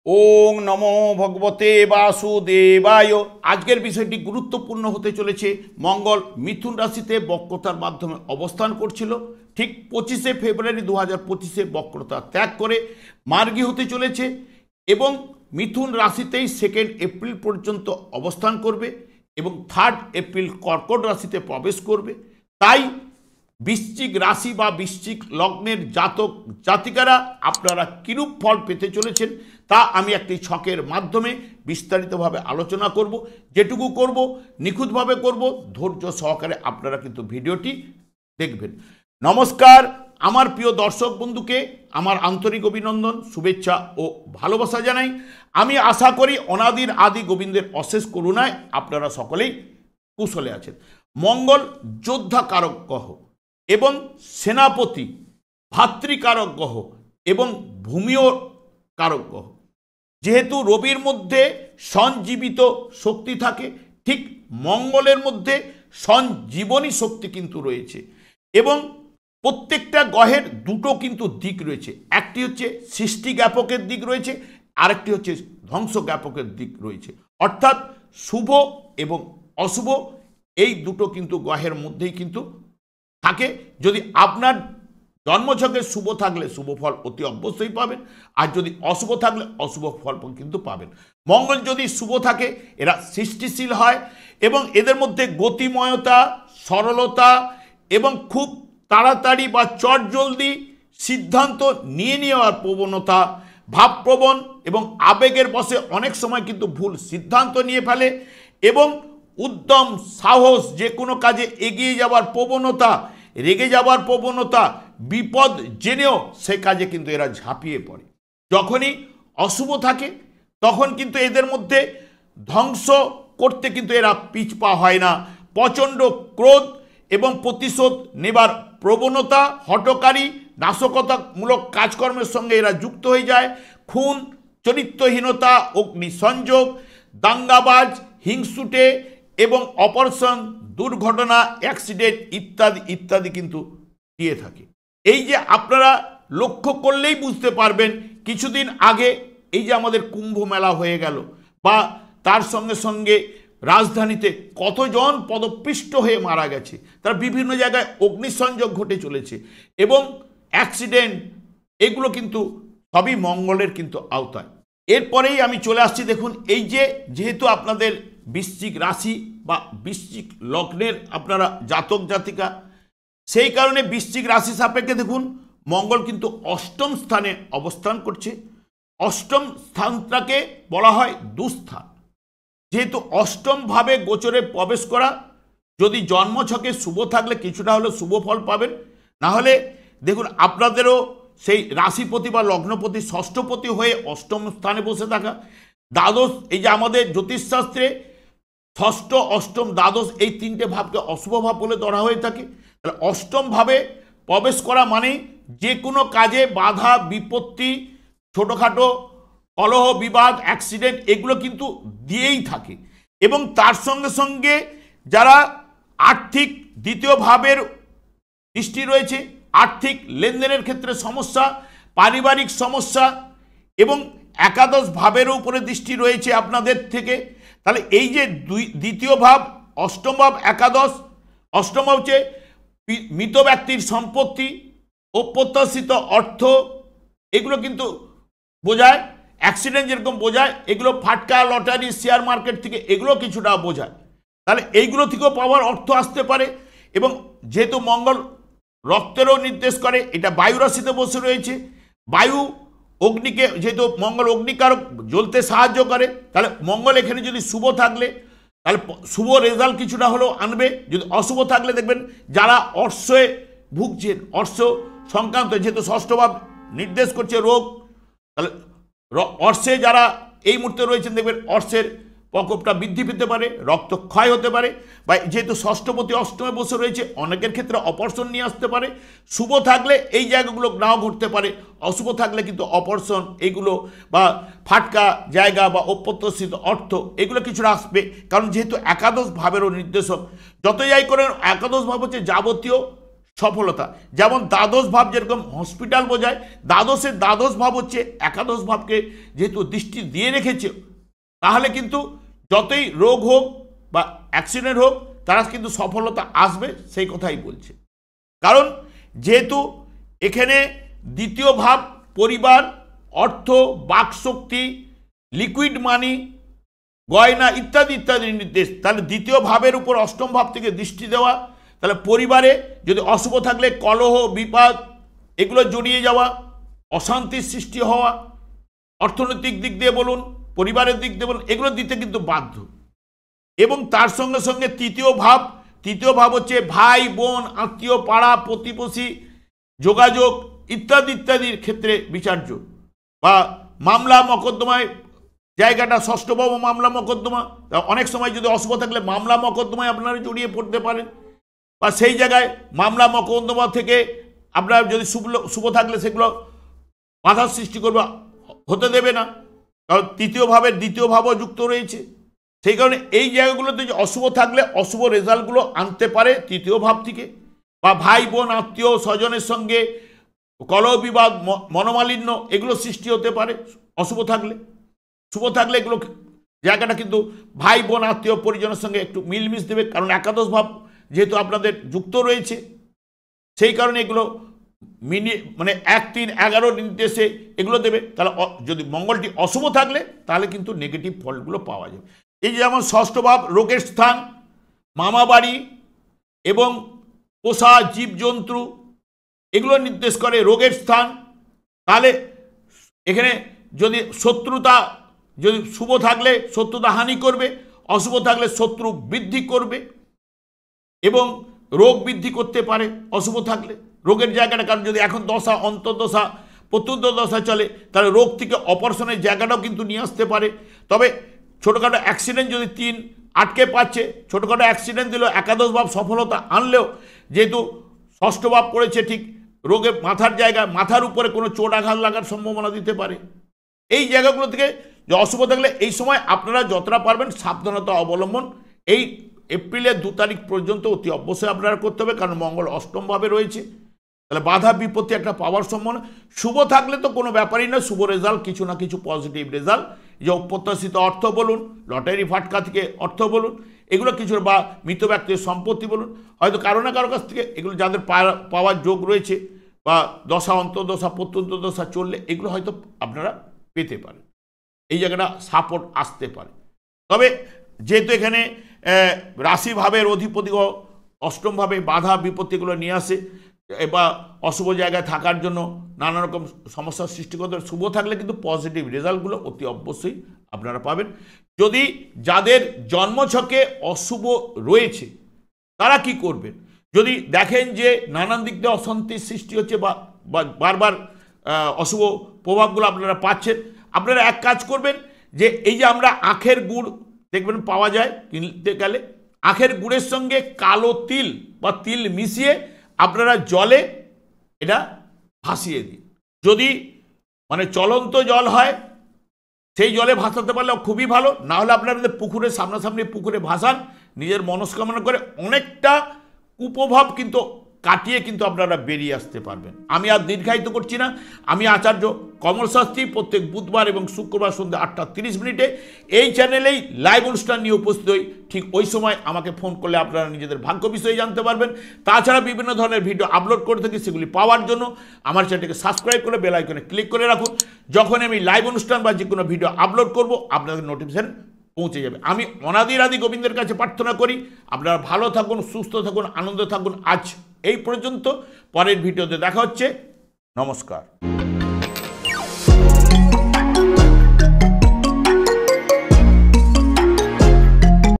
ওং নমো ভগবতে বাসুদেবায়। আজকের বিষয়টি গুরুত্বপূর্ণ হতে চলেছে। মঙ্গল মিথুন রাশিতে বক্রতার মাধ্যমে অবস্থান করছিল, ঠিক 25শে ফেব্রুয়ারি 2025-এ বক্রতা ত্যাগ করে মার্গী হতে চলেছে এবং মিথুন রাশিতেই 2 এপ্রিল পর্যন্ত অবস্থান করবে এবং 3 এপ্রিল কর্কট রাশিতে প্রবেশ করবে। তাই বৃশ্চিক রাশি বা বৃশ্চিক লগ্নের জাতক জাতিকারা আপনারা কিরূপ ফল পেতে চলেছেন তা আমি একটি ছকের মাধ্যমে বিস্তারিতভাবে আলোচনা করব। যেটুকু করব নিখুঁতভাবে করব, ধৈর্য সহকারে আপনারা কিন্তু ভিডিওটি দেখবেন। নমস্কার, আমার প্রিয় দর্শক বন্ধুকে আমার আন্তরিক অভিনন্দন, শুভেচ্ছা ও ভালোবাসা জানাই। আমি আশা করি অনাদির আদি গোবিন্দের অশেষ করুণায় আপনারা সকলেই কুশলে আছেন। মঙ্গল যোদ্ধা কারক গ্রহ এবং সেনাপতি, ভাতৃকারক গ্রহ এবং ভূমিও কারক গ্রহ। যেহেতু রবির মধ্যে সঞ্জীবিত শক্তি থাকে, ঠিক মঙ্গলের মধ্যে সঞ্জীবনী শক্তি কিন্তু রয়েছে এবং প্রত্যেকটা গ্রহের দুটো কিন্তু দিক রয়েছে। একটি হচ্ছে সৃষ্টি জ্ঞাপকের দিক রয়েছে, আরেকটি হচ্ছে ধ্বংস জ্ঞাপকের দিক রয়েছে। অর্থাৎ শুভ এবং অশুভ এই দুটো কিন্তু গ্রহের মধ্যেই কিন্তু থাকে। যদি আপনার জন্মছকে শুভ থাকলে শুভ ফল অতি অবশ্যই পাবেন, আর যদি অশুভ থাকলে অশুভ ফল কিন্তু পাবেন। মঙ্গল যদি শুভ থাকে এরা সৃষ্টিশীল হয় এবং এদের মধ্যে গতিময়তা, সরলতা এবং খুব তাড়াতাড়ি বা চটজলদি সিদ্ধান্ত নিয়ে নেওয়ার প্রবণতা, ভাবপ্রবণ এবং আবেগের বশে অনেক সময় কিন্তু ভুল সিদ্ধান্ত নিয়ে ফেলে এবং উদ্যম, সাহস, যে কোনো কাজে এগিয়ে যাওয়ার প্রবণতা, রেগে যাওয়ার প্রবণতা, বিপদ জেনেও সে কাজে কিন্তু এরা ঝাঁপিয়ে পড়ে। যখনই অশুভ থাকে তখন কিন্তু এদের মধ্যে ধ্বংস করতে কিন্তু এরা পিছপা হয় না। প্রচণ্ড ক্রোধ এবং প্রতিশোধ নেবার প্রবণতা, হঠকারী, নাশকতামূলক কাজকর্মের সঙ্গে এরা যুক্ত হয়ে যায়। খুন, চরিত্রহীনতা, অগ্নিসংযোগ, দাঙ্গাবাজ, হিংসুটে এবং অপারেশন, দুর্ঘটনা, অ্যাক্সিডেন্ট ইত্যাদি ইত্যাদি কিন্তু দিয়ে থাকে। এই যে আপনারা লক্ষ্য করলেই বুঝতে পারবেন, কিছুদিন আগে এই যে আমাদের কুম্ভ মেলা হয়ে গেল বা তার সঙ্গে সঙ্গে রাজধানীতে কতজন পদপিষ্ট হয়ে মারা গেছে, তার বিভিন্ন জায়গায় অগ্নিসংযোগ ঘটে চলেছে এবং অ্যাক্সিডেন্ট, এগুলো কিন্তু সবই মঙ্গলের কিন্তু আওতায়। এরপরেই আমি চলে আসছি, দেখুন এই যে যেহেতু আপনাদের বৃশ্চিক রাশি বা বৃশ্চিক লগ্নের আপনারা জাতক জাতিকা, সেই কারণে বৃশ্চিক রাশি সাপেক্ষে দেখুন মঙ্গল কিন্তু অষ্টম স্থানে অবস্থান করছে। অষ্টম স্থানটাকে বলা হয় দুস্থান। যেহেতু অষ্টমভাবে গোচরে প্রবেশ করা, যদি জন্মছকে শুভ থাকলে কিছুটা হলেও শুভ ফল পাবেন, না হলে দেখুন আপনাদেরও সেই রাশিপতি বা লগ্নপতি ষষ্ঠপতি হয়ে অষ্টম স্থানে বসে থাকা, দ্বাদশ, এই যে আমাদের জ্যোতিষশাস্ত্রে ষষ্ঠ, অষ্টম, দ্বাদশ এই তিনটে ভাবকে অশুভ ভাব বলে ধরা হয়ে থাকে। তাহলে অষ্টম ভাবে প্রবেশ করা মানে যে কোনো কাজে বাধা, বিপত্তি, ছোটোখাটো কলহ, বিবাদ, অ্যাক্সিডেন্ট এগুলো কিন্তু দিয়েই থাকে। এবং তার সঙ্গে সঙ্গে যারা আর্থিক দ্বিতীয় ভাবের দৃষ্টি রয়েছে, আর্থিক লেনদেনের ক্ষেত্রে সমস্যা, পারিবারিক সমস্যা এবং একাদশ ভাবের উপরে দৃষ্টি রয়েছে আপনাদের থেকে। তাহলে এই যে দ্বিতীয় ভাব, অষ্টম ভাব, একাদশ, অষ্টম ভাব হচ্ছে মৃত ব্যক্তির সম্পত্তি, অপ্রত্যাশিত অর্থ, এগুলো কিন্তু বোঝায়। অ্যাক্সিডেন্ট যেরকম বোঝায়, এগুলো ফাটকা, লটারি, শেয়ার মার্কেট থেকে এগুলো কিছুটা বোঝায়। তাহলে এইগুলো থেকেও পাওয়ার অর্থ আসতে পারে। এবং যেহেতু মঙ্গল রক্তেরও নির্দেশ করে, এটা বায়ু রাশিতে বসে রয়েছে, বায়ু অগ্নিকে, যেহেতু মঙ্গল অগ্নিকারক, জ্বলতে সাহায্য করে, তাহলে মঙ্গল এখানে যদি শুভ থাকলে তাহলে শুভ রেজাল্ট কিছুটা হলেও আনবে। যদি অশুভ থাকলে দেখবেন যারা অর্শে ভুগছেন, অর্শ সংক্রান্ত, যেহেতু ষষ্ঠভাব নির্দেশ করছে রোগ, তাহলে অর্শে যারা এই মুহূর্তে রয়েছেন দেখবেন অর্শের প্রকোপটা বৃদ্ধি পেতে পারে, রক্তক্ষয় হতে পারে, বা যেহেতু ষষ্ঠপতি অষ্টমে বসে রয়েছে অনেকের ক্ষেত্রে অপারেশন নিয়ে আসতে পারে। শুভ থাকলে এই জায়গাগুলো নাও ঘটতে পারে, অশুভ থাকলে কিন্তু অপারেশন এগুলো বা ফাটকা জায়গা বা অপ্রত্যাশিত অর্থ এগুলো কিছুটা আসবে। কারণ যেহেতু একাদশ ভাবেরও নির্দেশক, যত যাই করেন একাদশ ভাব হচ্ছে যাবতীয় সফলতা। যেমন দ্বাদশ ভাব যেরকম হসপিটাল বোঝায়, দ্বাদশের দ্বাদশ ভাব হচ্ছে একাদশ ভাবকে যেহেতু দৃষ্টি দিয়ে রেখেছে, তাহলে কিন্তু যতই রোগ হোক বা অ্যাক্সিডেন্ট হোক তারা কিন্তু সফলতা আসবে, সেই কথাই বলছে। কারণ যেহেতু এখানে দ্বিতীয় ভাব পরিবার, অর্থ, বাকশক্তি, লিকুইড মানি, গয়না ইত্যাদি ইত্যাদির নির্দেশ, তাহলে দ্বিতীয় ভাবের উপর অষ্টম ভাব থেকে দৃষ্টি দেওয়া, তাহলে পরিবারে যদি অশুভ থাকলে কলহ, বিবাদ এগুলো জড়িয়ে যাওয়া, অশান্তির সৃষ্টি হওয়া, অর্থনৈতিক দিক দিয়ে বলুন, পরিবারের দিক দিয়ে বলুন, এগুলো দিতে কিন্তু বাধ্য। এবং তার সঙ্গে সঙ্গে তৃতীয় ভাব হচ্ছে ভাই বোন, আত্মীয়, পাড়া প্রতিবেশী, যোগাযোগ ইত্যাদি ইত্যাদির ক্ষেত্রে বিচার্য, বা মামলা মকদ্দমায় জায়গাটা ষষ্ঠ ভাব মামলা মকদ্দমা, অনেক সময় যদি অশুভ থাকলে মামলা মকদ্দমায় আপনারা জড়িয়ে পড়তে পারেন, বা সেই জায়গায় মামলা মকদ্দমা থেকে আপনার যদি শুভ থাকলে সেগুলো বাধার সৃষ্টি করবে, হতে দেবে না, কারণ তৃতীয় ভাবের দ্বিতীয় ভাবও যুক্ত রয়েছে। সেই কারণে এই জায়গাগুলোতে যে অশুভ থাকলে অশুভ রেজাল্টগুলো আনতে পারে তৃতীয় ভাব থেকে, বা ভাই বোন আত্মীয় স্বজনের সঙ্গে কলহ বিবাদ, মনোমালিন্য এগুলো সৃষ্টি হতে পারে অশুভ থাকলে। শুভ থাকলে এগুলো জায়গাটা কিন্তু ভাই বোন আত্মীয় পরিজনের সঙ্গে একটু মিলমিশ দেবে, কারণ একাদশ ভাব যেহেতু আপনাদের যুক্ত রয়েছে, সেই কারণে এগুলো মানে 1, 3, 11 নির্দেশে এগুলো দেবে। তাহলে যদি মঙ্গলটি অশুভ থাকলে তাহলে কিন্তু নেগেটিভ ফলগুলো পাওয়া যাবে। এই যেমন ষষ্ঠ ভাব রোগের স্থান, মামা বাড়ি এবং পোষা জীবজন্তু এগুলো নির্দেশ করে রোগের স্থান। তাহলে এখানে যদি শত্রুতা, যদি শুভ থাকলে শত্রুতা হানি করবে, অশুভ থাকলে শত্রু বৃদ্ধি করবে এবং রোগ বৃদ্ধি করতে পারে অশুভ থাকলে রোগের জায়গাটা। কারণ যদি এখন দশা, অন্তর্দশা, প্রত্যুত্তর দশা চলে, তাহলে রোগ থেকে অপারেশনের জায়গাটাও কিন্তু নিয়ে আসতে পারে। তবে ছোটোখাটো অ্যাক্সিডেন্ট যদি 3 আটকে পাচ্ছে, ছোটোখাটো অ্যাক্সিডেন্ট দিলেও একাদশ ভাব সফলতা আনলেও যেহেতু ষষ্ঠ ভাব পড়েছে, ঠিক রোগের মাথার জায়গা, মাথার উপরে কোনো চোট আঘাত লাগার সম্ভাবনা দিতে পারে। এই জায়গাগুলো থেকে যে অশুভ থাকলে এই সময় আপনারা যতটা পারবেন সাবধানতা অবলম্বন এই এপ্রিলের 2 তারিখ পর্যন্ত অতি অবশ্যই আপনারা করতে হবে, কারণ মঙ্গল অষ্টম ভাবে রয়েছে। তাহলে বাধা বিপত্তি একটা পাওয়ার সম্ভাবনা। শুভ থাকলে তো কোনো ব্যাপারই না, শুভ রেজাল্ট কিছু না কিছু পজিটিভ রেজাল্ট, যে অপ্রত্যাশিত অর্থ বলুন, লটারি ফাটকা থেকে অর্থ বলুন, এগুলো কিছু, বা মৃত ব্যক্তির সম্পত্তি বলুন, হয়তো কারো না কারো কাছ থেকে এগুলো যাদের পাওয়ার যোগ রয়েছে, বা দশা, অন্তর্দশা, প্রত্যুত্তর দশা চললে এগুলো হয়তো আপনারা পেতে পারেন, এই জায়গাটা সাপোর্ট আসতে পারে। তবে যেহেতু এখানে রাশিভাবের অধিপতি অষ্টমভাবে বাধা বিপত্তিগুলো নিয়ে আসে, বা অশুভ জায়গায় থাকার জন্য নানা রকম সমস্যার সৃষ্টি করতে, শুভ থাকলে কিন্তু পজিটিভ রেজাল্টগুলো অতি অবশ্যই আপনারা পাবেন। যদি যাদের জন্মছকে অশুভ রয়েছে তারা কি করবেন, যদি দেখেন যে নানান দিক দিয়ে অশান্তির সৃষ্টি হচ্ছে বা বারবার অশুভ প্রভাবগুলো আপনারা পাচ্ছেন, আপনারা এক কাজ করবেন, যে এই যে আমরা আখের গুড় দেখবেন পাওয়া যায় কিনতে গেলে, আখের গুড়ের সঙ্গে কালো তিল বা তিল মিশিয়ে আপনারা জলে এটা ভাসিয়ে দিন। যদি মানে চলন্ত জল হয় সেই জলে ভাসাতে পারলে খুবই ভালো, না হলে আপনারা পুকুরে সামনাসামনি পুকুরে ভাসান, নিজের মনস্কামনা করে অনেকটা কুপ্রভাব কিন্তু কাটিয়ে কিন্তু আপনারা বেরিয়ে আসতে পারবেন। আমি আর দীর্ঘায়িত করছি না, আমি আচার্য কমল শাস্ত্রী প্রত্যেক বুধবার এবং শুক্রবার সন্ধ্যা 8:30 এই চ্যানেলেই লাইভ অনুষ্ঠান নিয়ে উপস্থিত হই। ঠিক ওই সময় আমাকে ফোন করলে আপনারা নিজেদের ভাগ্য বিষয়ে জানতে পারবেন। তাছাড়া বিভিন্ন ধরনের ভিডিও আপলোড করে থাকি, সেগুলি পাওয়ার জন্য আমার চ্যানেলটিকে সাবস্ক্রাইব করে বেল আইকনে ক্লিক করে রাখুন। যখন আমি লাইভ অনুষ্ঠান বা যে কোনো ভিডিও আপলোড করব আপনাদের নোটিফিকেশন পৌঁছে যাবে। আমি অনাদির আদি গোবিন্দের কাছে প্রার্থনা করি আপনারা ভালো থাকুন, সুস্থ থাকুন, আনন্দ থাকুন। আজ এই পর্যন্ত, পরের ভিডিওতে দেখা হচ্ছে। নমস্কার।